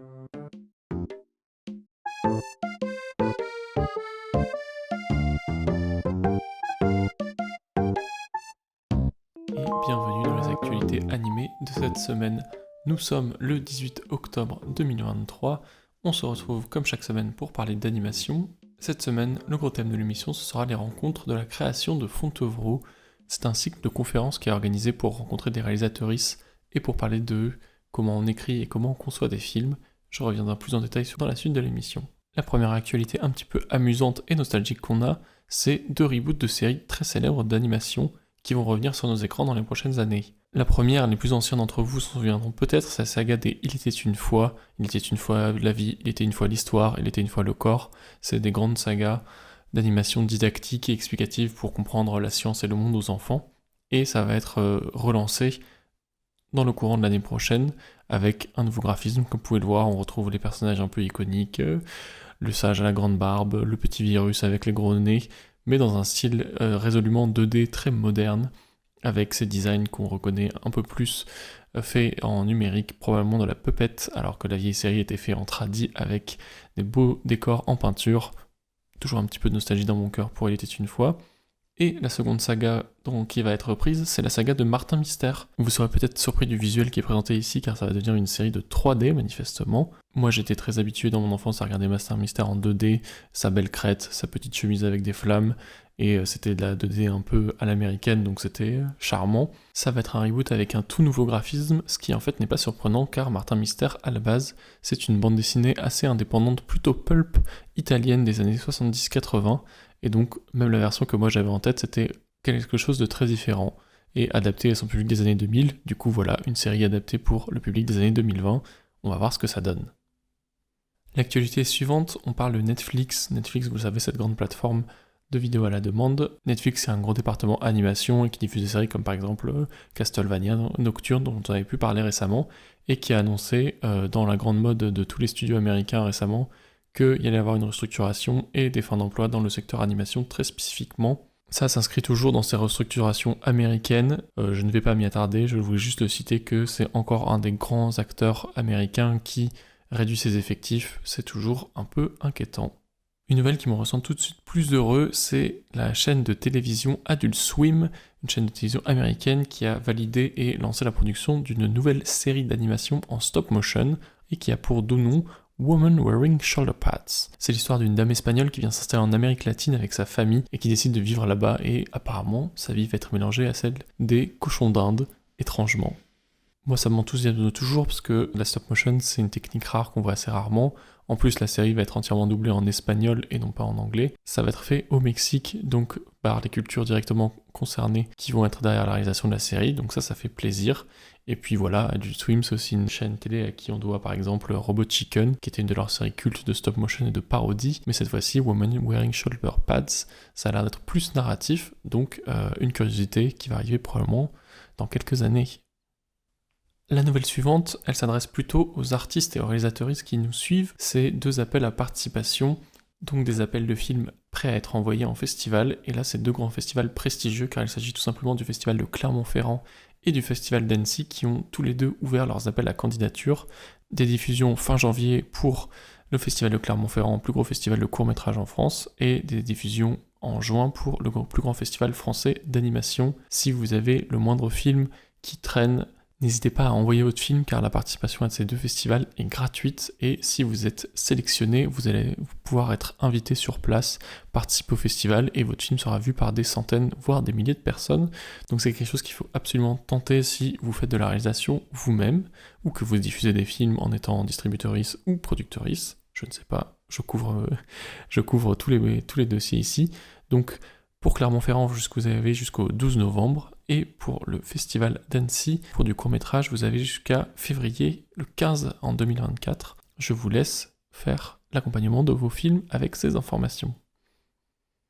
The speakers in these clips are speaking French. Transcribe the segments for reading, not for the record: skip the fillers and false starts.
Et bienvenue dans les actualités animées de cette semaine. Nous sommes le 18 octobre 2023, on se retrouve comme chaque semaine pour parler d'animation. Cette semaine, le gros thème de l'émission, ce sera les rencontres de la création de Fontevraud. C'est un cycle de conférences qui est organisé pour rencontrer des réalisatrices et pour parler de comment on écrit et comment on conçoit des films. Je reviendrai plus en détail dans la suite de l'émission. La première actualité un petit peu amusante et nostalgique qu'on a, c'est 2 reboots de séries très célèbres d'animation qui vont revenir sur nos écrans dans les prochaines années. La première, les plus anciens d'entre vous s'en souviendront peut-être, c'est la saga des Il était une fois la vie, il était une fois l'histoire, il était une fois le corps. C'est des grandes sagas d'animation didactique et explicative pour comprendre la science et le monde aux enfants. Et ça va être relancé dans le courant de l'année prochaine avec un nouveau graphisme. Comme vous pouvez le voir, on retrouve les personnages un peu iconiques, le sage à la grande barbe, le petit virus avec les gros nez, mais dans un style résolument 2D très moderne, avec ces designs qu'on reconnaît un peu plus faits en numérique, probablement de la Puppet, alors que la vieille série était faite en tradi avec des beaux décors en peinture. Toujours un petit peu de nostalgie dans mon cœur pour Il était une fois. Et la seconde saga qui va être reprise, c'est la saga de Martin Mystère. Vous serez peut-être surpris du visuel qui est présenté ici, car ça va devenir une série de 3D manifestement. Moi j'étais très habitué dans mon enfance à regarder Martin Mystère en 2D, sa belle crête, sa petite chemise avec des flammes, et c'était de la 2D un peu à l'américaine, donc c'était charmant. Ça va être un reboot avec un tout nouveau graphisme, ce qui en fait n'est pas surprenant, car Martin Mystère, à la base, c'est une bande dessinée assez indépendante, plutôt pulp, italienne des années 70-80, et donc, même la version que moi j'avais en tête, c'était quelque chose de très différent, et adapté à son public des années 2000. Du coup, voilà, une série adaptée pour le public des années 2020. On va voir ce que ça donne. L'actualité suivante, on parle de Netflix. Netflix, vous le savez, cette grande plateforme de vidéos à la demande. Netflix, c'est un gros département animation et qui diffuse des séries comme par exemple Castlevania Nocturne, dont on avait pu parler récemment, et qui a annoncé, dans la grande mode de tous les studios américains récemment, qu'il y allait avoir une restructuration et des fins d'emploi dans le secteur animation très spécifiquement. Ça s'inscrit toujours dans ces restructurations américaines, je ne vais pas m'y attarder, je voulais juste citer que c'est encore un des grands acteurs américains qui réduit ses effectifs, c'est toujours un peu inquiétant. Une nouvelle qui me rend tout de suite plus heureux, c'est la chaîne de télévision Adult Swim, une chaîne de télévision américaine qui a validé et lancé la production d'une nouvelle série d'animation en stop motion et qui a pour doux nom Woman Wearing Shoulder Pads. C'est l'histoire d'une dame espagnole qui vient s'installer en Amérique latine avec sa famille et qui décide de vivre là-bas, et apparemment sa vie va être mélangée à celle des cochons d'Inde, étrangement. Moi ça m'enthousiasme toujours parce que la stop motion c'est une technique rare qu'on voit assez rarement. En plus la série va être entièrement doublée en espagnol et non pas en anglais. Ça va être fait au Mexique, donc par les cultures directement concernées qui vont être derrière la réalisation de la série, donc ça fait plaisir. Et puis voilà, Adult Swim, c'est aussi une chaîne télé à qui on doit par exemple Robot Chicken, qui était une de leurs séries cultes de stop motion et de parodie, mais cette fois-ci, Woman Wearing Shoulder Pads, ça a l'air d'être plus narratif, donc une curiosité qui va arriver probablement dans quelques années. La nouvelle suivante, elle s'adresse plutôt aux artistes et aux réalisatrices qui nous suivent, c'est 2 appels à participation, donc des appels de films prêts à être envoyés en festival, et là c'est 2 grands festivals prestigieux car il s'agit tout simplement du festival de Clermont-Ferrand et du festival d'Annecy qui ont tous les 2 ouvert leurs appels à candidature, des diffusions fin janvier pour le festival de Clermont-Ferrand, plus gros festival de court-métrage en France, et des diffusions en juin pour le plus grand festival français d'animation. Si vous avez le moindre film qui traîne, n'hésitez pas à envoyer votre film car la participation à ces 2 festivals est gratuite, et si vous êtes sélectionné, vous allez pouvoir être invité sur place, participer au festival, et votre film sera vu par des centaines, voire des milliers de personnes. Donc c'est quelque chose qu'il faut absolument tenter si vous faites de la réalisation vous-même, ou que vous diffusez des films en étant distributeuriste ou producteuriste, je ne sais pas, je couvre tous les dossiers ici. Donc pour Clermont-Ferrand, vous avez jusqu'au 12 novembre, et pour le festival d'Annecy, pour du court-métrage, vous avez jusqu'à février, le 15 en 2024. Je vous laisse faire l'accompagnement de vos films avec ces informations.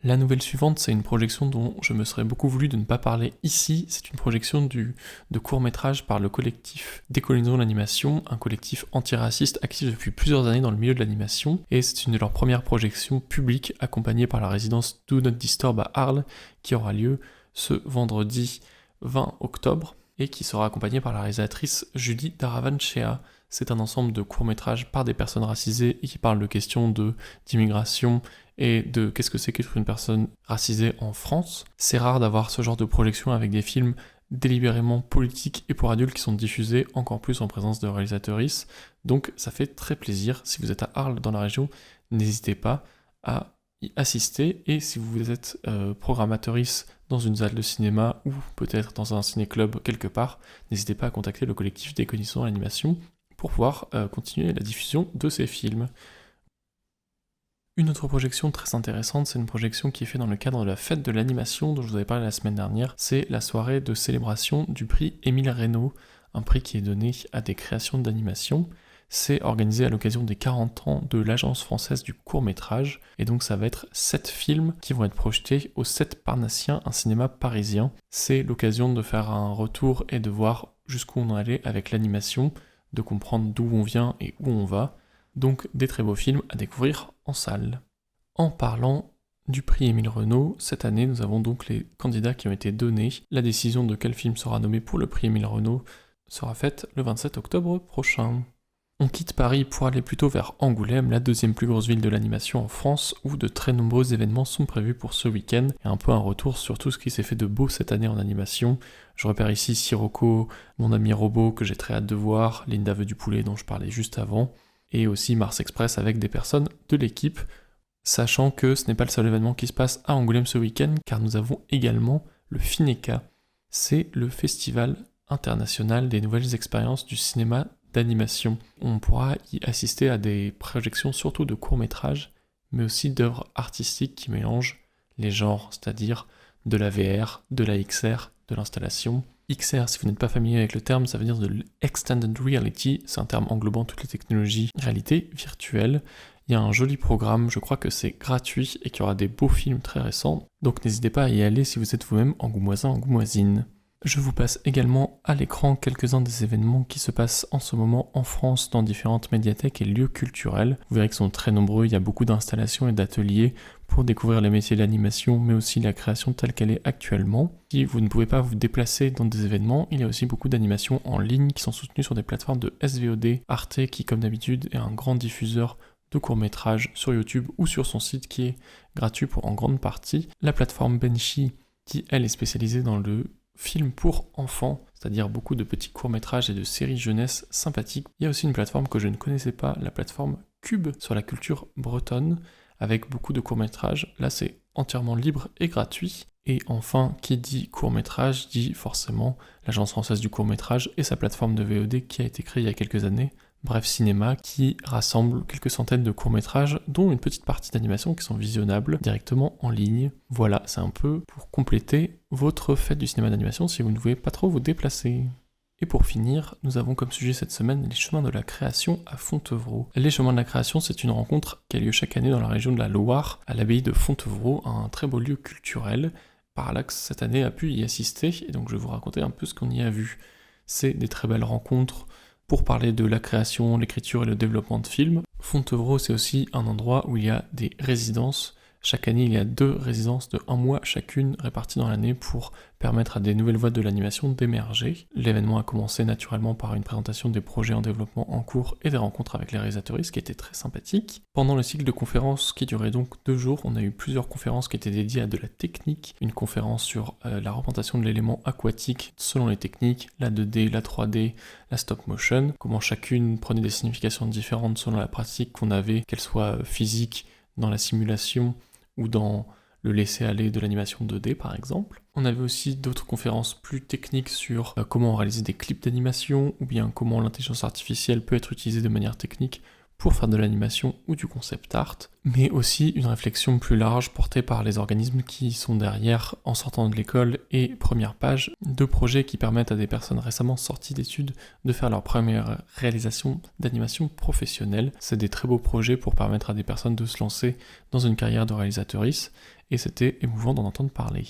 La nouvelle suivante, c'est une projection dont je me serais beaucoup voulu de ne pas parler ici. C'est une projection de court-métrage par le collectif Décolonisons l'animation, un collectif antiraciste actif depuis plusieurs années dans le milieu de l'animation, et c'est une de leurs premières projections publiques accompagnée par la résidence Do Not Disturb à Arles, qui aura lieu ce vendredi 20 octobre. et qui sera accompagné par la réalisatrice Julie Daravanchea. C'est un ensemble de courts-métrages par des personnes racisées et qui parlent de questions d'immigration et de qu'est-ce que c'est qu'être une personne racisée en France. C'est rare d'avoir ce genre de projection avec des films délibérément politiques et pour adultes qui sont diffusés, encore plus en présence de réalisatrices. Donc ça fait très plaisir. Si vous êtes à Arles dans la région, n'hésitez pas à y assister. Et si vous êtes programmatrice dans une salle de cinéma ou peut-être dans un ciné-club quelque part, n'hésitez pas à contacter le collectif des connaissances en animation pour pouvoir continuer la diffusion de ces films. Une autre projection très intéressante, c'est une projection qui est faite dans le cadre de la fête de l'animation dont je vous avais parlé la semaine dernière. C'est la soirée de célébration du prix Émile Reynaud, un prix qui est donné à des créations d'animation. C'est organisé à l'occasion des 40 ans de l'Agence française du court-métrage, et donc ça va être 7 films qui vont être projetés au 7 Parnassien, un cinéma parisien. C'est l'occasion de faire un retour et de voir jusqu'où on est allé avec l'animation, de comprendre d'où on vient et où on va. Donc des très beaux films à découvrir en salle. En parlant du prix Émile Reynaud, cette année nous avons donc les candidats qui ont été donnés. La décision de quel film sera nommé pour le prix Émile Reynaud sera faite le 27 octobre prochain. On quitte Paris pour aller plutôt vers Angoulême, la deuxième plus grosse ville de l'animation en France, où de très nombreux événements sont prévus pour ce week-end, et un peu un retour sur tout ce qui s'est fait de beau cette année en animation. Je repère ici Sirocco, Mon ami robot que j'ai très hâte de voir, Linda veut du poulet dont je parlais juste avant, et aussi Mars Express avec des personnes de l'équipe, sachant que ce n'est pas le seul événement qui se passe à Angoulême ce week-end, car nous avons également le FINECA. C'est le Festival international des nouvelles expériences du cinéma d'animation. On pourra y assister à des projections surtout de courts-métrages, mais aussi d'œuvres artistiques qui mélangent les genres, c'est-à-dire de la VR, de la XR, de l'installation. XR, si vous n'êtes pas familier avec le terme, ça veut dire de l'Extended Reality, c'est un terme englobant toutes les technologies réalité virtuelle. Il y a un joli programme, je crois que c'est gratuit et qu'il y aura des beaux films très récents, donc n'hésitez pas à y aller si vous êtes vous-même angoumoisin, angoumoisine. Je vous passe également à l'écran quelques-uns des événements qui se passent en ce moment en France dans différentes médiathèques et lieux culturels. Vous verrez qu'ils sont très nombreux, il y a beaucoup d'installations et d'ateliers pour découvrir les métiers de l'animation, mais aussi la création telle qu'elle est actuellement. Si vous ne pouvez pas vous déplacer dans des événements, il y a aussi beaucoup d'animations en ligne qui sont soutenues sur des plateformes de SVOD. Arte, qui comme d'habitude est un grand diffuseur de courts-métrages sur YouTube ou sur son site qui est gratuit pour en grande partie. La plateforme Benchy, qui elle est spécialisée dans le film pour enfants, c'est-à-dire beaucoup de petits courts-métrages et de séries jeunesse sympathiques. Il y a aussi une plateforme que je ne connaissais pas, la plateforme Cube, sur la culture bretonne, avec beaucoup de courts-métrages. Là, c'est entièrement libre et gratuit. Et enfin, qui dit court-métrage dit forcément l'Agence française du court-métrage et sa plateforme de VOD qui a été créée il y a quelques années, Bref Cinéma, qui rassemble quelques centaines de courts-métrages, dont une petite partie d'animation qui sont visionnables directement en ligne. Voilà, c'est un peu pour compléter votre fête du cinéma d'animation si vous ne pouvez pas trop vous déplacer. Et pour finir, nous avons comme sujet cette semaine les chemins de la création à Fontevraud. Les chemins de la création, c'est une rencontre qui a lieu chaque année dans la région de la Loire, à l'abbaye de Fontevraud, un très beau lieu culturel. Parallax, cette année, a pu y assister, et donc je vais vous raconter un peu ce qu'on y a vu. C'est des très belles rencontres pour parler de la création, l'écriture et le développement de films. Fontevraud, c'est aussi un endroit où il y a des résidences. Chaque année, il y a 2 résidences de 1 mois chacune réparties dans l'année pour permettre à des nouvelles voies de l'animation d'émerger. L'événement a commencé naturellement par une présentation des projets en développement en cours et des rencontres avec les réalisateurs, ce qui était très sympathique. Pendant le cycle de conférences qui durait donc 2 jours, on a eu plusieurs conférences qui étaient dédiées à de la technique. Une conférence sur la représentation de l'élément aquatique selon les techniques, la 2D, la 3D, la stop motion, comment chacune prenait des significations différentes selon la pratique qu'on avait, qu'elle soit physique, dans la simulation, ou dans le laisser-aller de l'animation 2D par exemple. On avait aussi d'autres conférences plus techniques sur comment réaliser des clips d'animation, ou bien comment l'intelligence artificielle peut être utilisée de manière technique pour faire de l'animation ou du concept art, mais aussi une réflexion plus large portée par les organismes qui sont derrière en sortant de l'école et première page, 2 projets qui permettent à des personnes récemment sorties d'études de faire leur première réalisation d'animation professionnelle. C'est des très beaux projets pour permettre à des personnes de se lancer dans une carrière de réalisatrice, et c'était émouvant d'en entendre parler.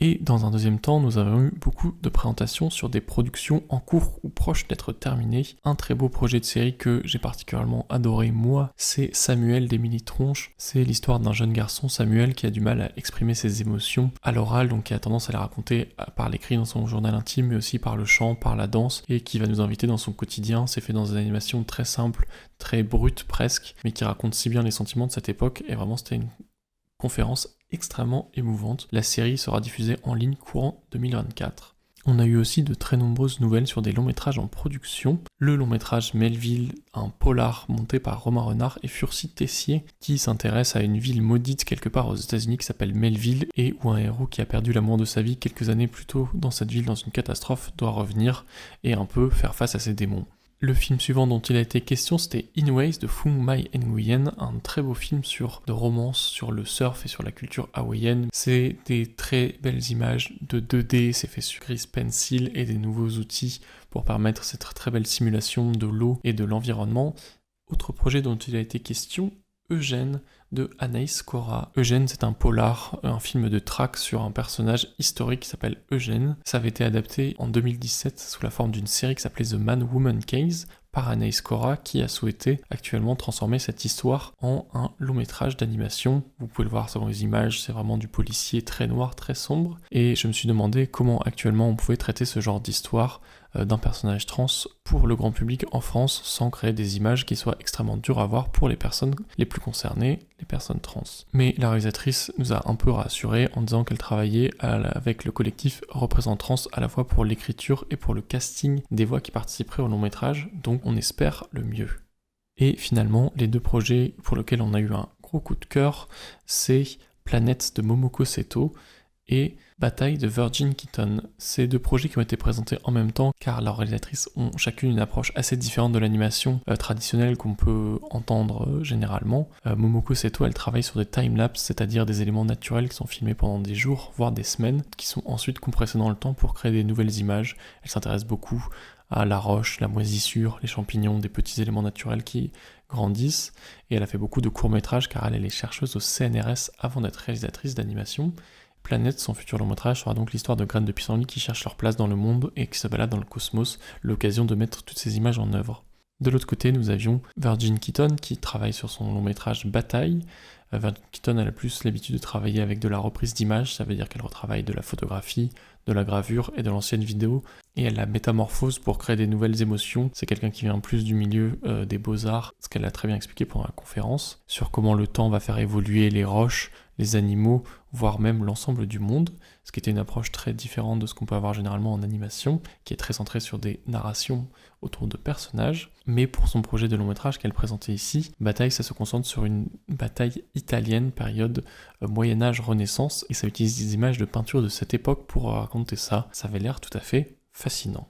Et dans un deuxième temps, nous avons eu beaucoup de présentations sur des productions en cours ou proches d'être terminées. Un très beau projet de série que j'ai particulièrement adoré moi, c'est Samuel d'Émilie Tronche. C'est l'histoire d'un jeune garçon, Samuel, qui a du mal à exprimer ses émotions à l'oral, donc qui a tendance à les raconter par l'écrit dans son journal intime, mais aussi par le chant, par la danse, et qui va nous inviter dans son quotidien. C'est fait dans une animation très simple, très brute presque, mais qui raconte si bien les sentiments de cette époque, et vraiment c'était une conférence extrêmement émouvante. La série sera diffusée en ligne courant 2024. On a eu aussi de très nombreuses nouvelles sur des longs métrages en production. Le long métrage Melville, un polar monté par Romain Renard et Furcy Tessier, qui s'intéresse à une ville maudite quelque part aux États-Unis qui s'appelle Melville, et où un héros qui a perdu l'amour de sa vie quelques années plus tôt dans cette ville dans une catastrophe doit revenir et un peu faire face à ses démons. Le film suivant dont il a été question, c'était In Ways de Fung Mai Nguyen, un très beau film de romance sur le surf et sur la culture hawaïenne. C'est des très belles images de 2D, c'est fait sur gris pencil et des nouveaux outils pour permettre cette très belle simulation de l'eau et de l'environnement. Autre projet dont il a été question, Eugène de Anaïs Cora. Eugène, c'est un polar, un film de traque sur un personnage historique qui s'appelle Eugène. Ça avait été adapté en 2017 sous la forme d'une série qui s'appelait The Man-Woman Case par Anaïs Cora, qui a souhaité actuellement transformer cette histoire en un long métrage d'animation. Vous pouvez le voir selon les images, c'est vraiment du policier très noir, très sombre. Et je me suis demandé comment actuellement on pouvait traiter ce genre d'histoire d'un personnage trans pour le grand public en France sans créer des images qui soient extrêmement dures à voir pour les personnes les plus concernées, les personnes trans. Mais la réalisatrice nous a un peu rassurés en disant qu'elle travaillait avec le collectif Représente Trans à la fois pour l'écriture et pour le casting des voix qui participeraient au long métrage, donc on espère le mieux. Et finalement, les deux projets pour lesquels on a eu un gros coup de cœur, c'est Planète de Momoko Seto et Bataille de Virgin Keaton. Ces deux projets qui ont été présentés en même temps car leurs réalisatrices ont chacune une approche assez différente de l'animation traditionnelle qu'on peut entendre généralement. Momoko Seto, elle travaille sur des timelapses, c'est-à-dire des éléments naturels qui sont filmés pendant des jours, voire des semaines, qui sont ensuite compressés dans le temps pour créer des nouvelles images. Elle s'intéresse beaucoup à la roche, la moisissure, les champignons, des petits éléments naturels qui grandissent, et elle a fait beaucoup de courts-métrages car elle est chercheuse au CNRS avant d'être réalisatrice d'animation. Planète, son futur long métrage, sera donc l'histoire de graines de pissenlit qui cherchent leur place dans le monde et qui se baladent dans le cosmos, l'occasion de mettre toutes ces images en œuvre. De l'autre côté, nous avions Virgin Keaton qui travaille sur son long métrage Bataille. Virgin Keaton a plus l'habitude de travailler avec de la reprise d'images, ça veut dire qu'elle retravaille de la photographie, de la gravure et de l'ancienne vidéo, et elle la métamorphose pour créer des nouvelles émotions. C'est quelqu'un qui vient plus du milieu des beaux-arts, ce qu'elle a très bien expliqué pendant la conférence, sur comment le temps va faire évoluer les roches, les animaux, voire même l'ensemble du monde, ce qui était une approche très différente de ce qu'on peut avoir généralement en animation, qui est très centrée sur des narrations autour de personnages. Mais pour son projet de long métrage qu'elle présentait ici, Bataille, ça se concentre sur une bataille italienne, période Moyen-Âge, Renaissance, et ça utilise des images de peinture de cette époque pour raconter ça. Ça avait l'air tout à fait fascinant.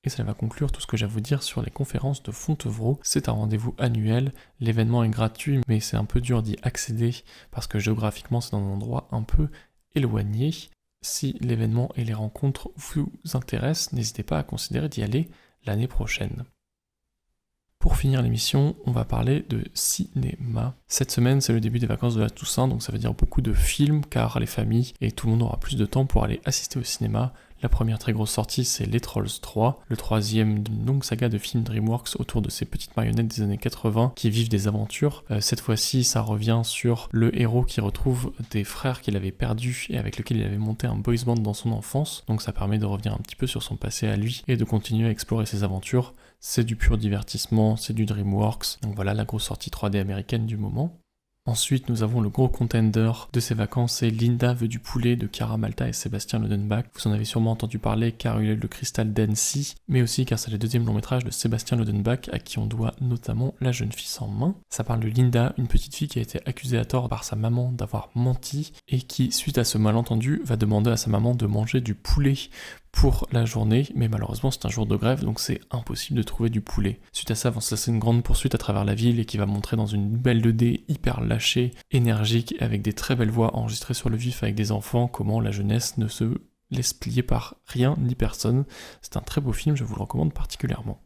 Et ça va conclure tout ce que j'ai à vous dire sur les conférences de Fontevraud. C'est un rendez-vous annuel, l'événement est gratuit, mais c'est un peu dur d'y accéder parce que géographiquement c'est dans un endroit un peu éloigné. Si l'événement et les rencontres vous intéressent, n'hésitez pas à considérer d'y aller l'année prochaine. Pour finir l'émission, on va parler de cinéma. Cette semaine, c'est le début des vacances de la Toussaint, donc ça veut dire beaucoup de films, car les familles et tout le monde aura plus de temps pour aller assister au cinéma. La première très grosse sortie, c'est Les Trolls 3, le troisième d'une longue saga de films DreamWorks autour de ces petites marionnettes des années 80 qui vivent des aventures. Cette fois-ci, ça revient sur le héros qui retrouve des frères qu'il avait perdus et avec lesquels il avait monté un boys band dans son enfance, donc ça permet de revenir un petit peu sur son passé à lui et de continuer à explorer ses aventures. C'est du pur divertissement, c'est du DreamWorks, donc voilà la grosse sortie 3D américaine du moment. Ensuite, nous avons le gros contender de ces vacances, c'est Linda veut du poulet de Chiara Malta et Sébastien Lodenbach. Vous en avez sûrement entendu parler car il y a eu le Cristal d'Annecy, mais aussi car c'est le deuxième long métrage de Sébastien Lodenbach à qui on doit notamment La jeune fille sans main. Ça parle de Linda, une petite fille qui a été accusée à tort par sa maman d'avoir menti et qui, suite à ce malentendu, va demander à sa maman de manger du poulet pour la journée, mais malheureusement c'est un jour de grève donc c'est impossible de trouver du poulet. Suite à ça, va se lancer une grande poursuite à travers la ville et qui va montrer dans une belle 2D hyper lâchée, énergique, avec des très belles voix enregistrées sur le vif avec des enfants, comment la jeunesse ne se laisse plier par rien ni personne. C'est un très beau film, je vous le recommande particulièrement.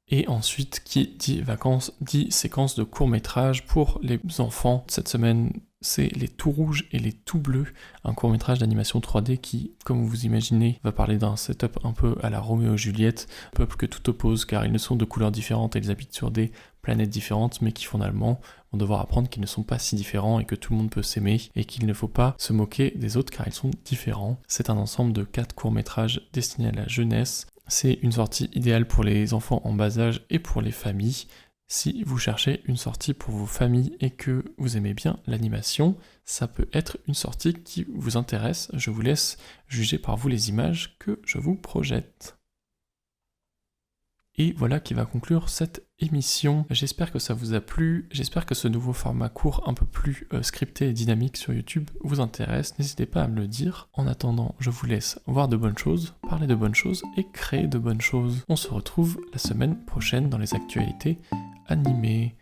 Et ensuite, qui dit vacances, dit séquence de court-métrage pour les enfants. Cette semaine, c'est les tout rouges et les tout bleus, un court-métrage d'animation 3D qui, comme vous imaginez, va parler d'un setup un peu à la Roméo et Juliette, peuple que tout oppose car ils ne sont de couleurs différentes et ils habitent sur des planètes différentes, mais qui finalement vont devoir apprendre qu'ils ne sont pas si différents et que tout le monde peut s'aimer et qu'il ne faut pas se moquer des autres car ils sont différents. C'est un ensemble de 4 courts-métrages destinés à la jeunesse. C'est une sortie idéale pour les enfants en bas âge et pour les familles. Si vous cherchez une sortie pour vos familles et que vous aimez bien l'animation, ça peut être une sortie qui vous intéresse. Je vous laisse juger par vous les images que je vous projette. Et voilà qui va conclure cette émission. J'espère que ça vous a plu, j'espère que ce nouveau format court un peu plus scripté et dynamique sur YouTube vous intéresse. N'hésitez pas à me le dire. En attendant, je vous laisse voir de bonnes choses, parler de bonnes choses et créer de bonnes choses. On se retrouve la semaine prochaine dans les actualités animées.